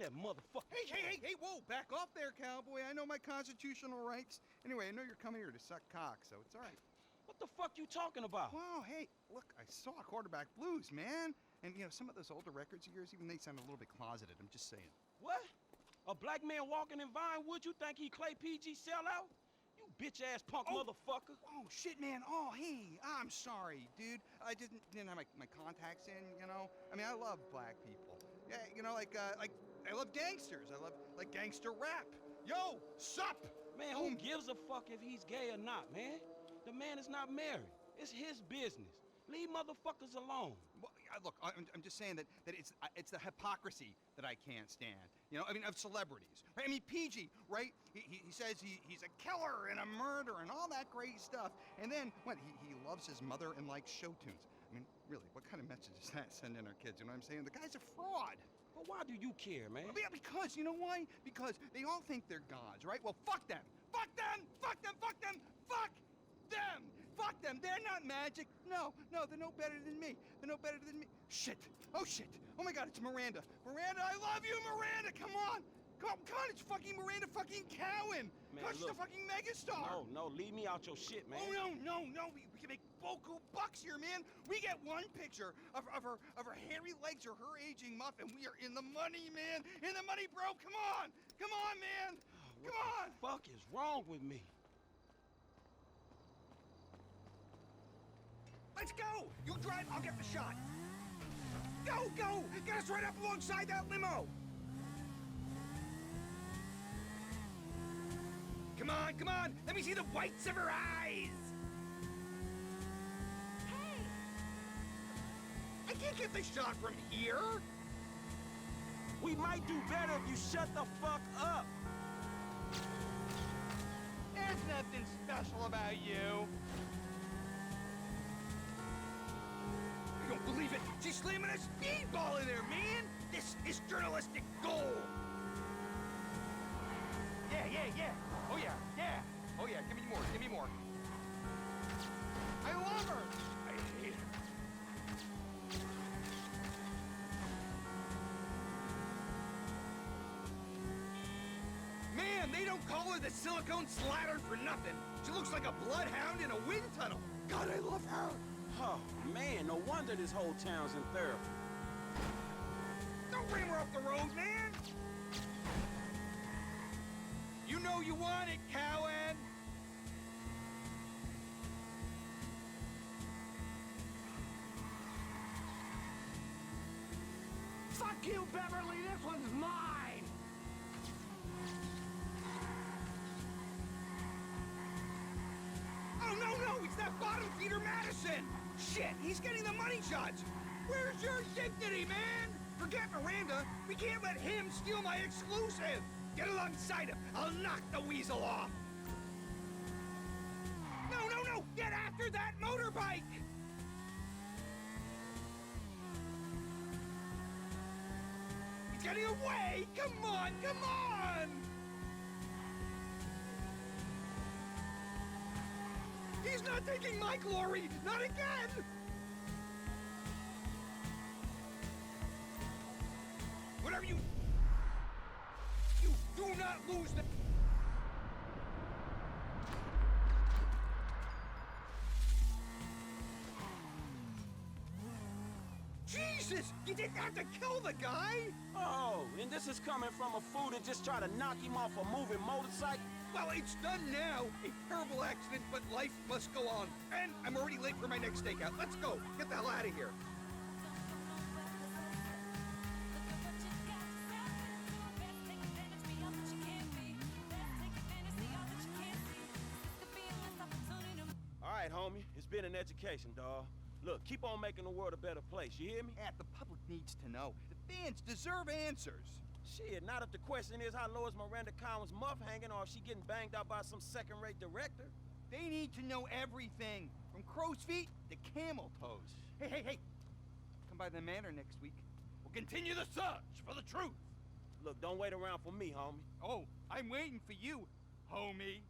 that motherfucker. Hey, whoa, back off there, cowboy. I know my constitutional rights. Anyway, I know you're coming here to suck cock, so it's all right. What the fuck you talking about? Wow, hey, look, I saw Quarterback Blues, man. And, some of those older records of yours, even they sound a little bit closeted, I'm just saying. What? A black man walking in Vinewood, you think he Clay PG sellout? You bitch-ass punk motherfucker. Oh, shit, man. Oh, hey, I'm sorry, dude. I didn't have my contacts in, I mean, I love black people. Yeah, I love gangsters. I love, gangster rap. Yo, sup? Man, who gives a fuck if he's gay or not, man? The man is not married. It's his business. Leave motherfuckers alone. Well, look, I'm just saying that it's the hypocrisy that I can't stand. Of celebrities. Right? I mean, PG, right? He says he's a killer and a murderer and all that great stuff. And then, what, he loves his mother and likes show tunes. I mean, really, what kind of message does that send in our kids? You know what I'm saying? The guy's a fraud. But why do you care, man? Yeah, because, you know why? Because they all think they're gods, right? Well, fuck them! Fuck them! Fuck them! Fuck them! Fuck them! Fuck them! They're not magic! No, they're no better than me. They're no better than me. Shit! Oh, shit! Oh my god, it's Miranda! Miranda, I love you, Miranda! Come on! Come on, it's fucking Miranda fucking Cowan! Man, she's the fucking megastar! No, leave me out your shit, man. Oh, no, we can make boku bucks here, man! We get one picture of her hairy legs or her aging muff, and we are in the money, man! In the money, bro! Come on! Come on, man! Come on! What the fuck is wrong with me? Let's go! You drive, I'll get the shot. Go! Get us right up alongside that limo! Come on! Let me see the whites of her eyes! Hey! I can't get the shot from here! We might do better if you shut the fuck up! There's nothing special about you. I don't believe it! She's slamming a speedball in there, man! This is journalistic gold! Yeah. Oh yeah, give me more. I love her! I hate her. Man, they don't call her the silicone slattern for nothing. She looks like a bloodhound in a wind tunnel. God, I love her. Oh, man, no wonder this whole town's in therapy. Don't ram her off the road, man! You know you want it, Cowan! Fuck you, Beverly! This one's mine! Oh, no! It's that bottom feeder Madison! Shit, he's getting the money shots! Where's your dignity, man? Forget Miranda. We can't let him steal my exclusive! Get alongside him! I'll knock the weasel off! No! Get after that motorbike! He's getting away! Come on! He's not taking my glory! Not again! Whatever you do not lose the... Jesus! You didn't have to kill the guy! Oh, and this is coming from a fool that just tried to knock him off a moving motorcycle? Well, it's done now. A terrible accident, but life must go on. And I'm already late for my next stakeout. Let's go. Get the hell out of here. All right, homie, it's been an education, dawg. Look, keep on making the world a better place, you hear me? The public needs to know. The fans deserve answers. Shit, not if the question is how low is Miranda Cowan's muff hanging or if she getting banged out by some second-rate director. They need to know everything, from crow's feet to camel toes. Hey. Come by the manor next week. We'll continue the search for the truth. Look, don't wait around for me, homie. Oh, I'm waiting for you, homie.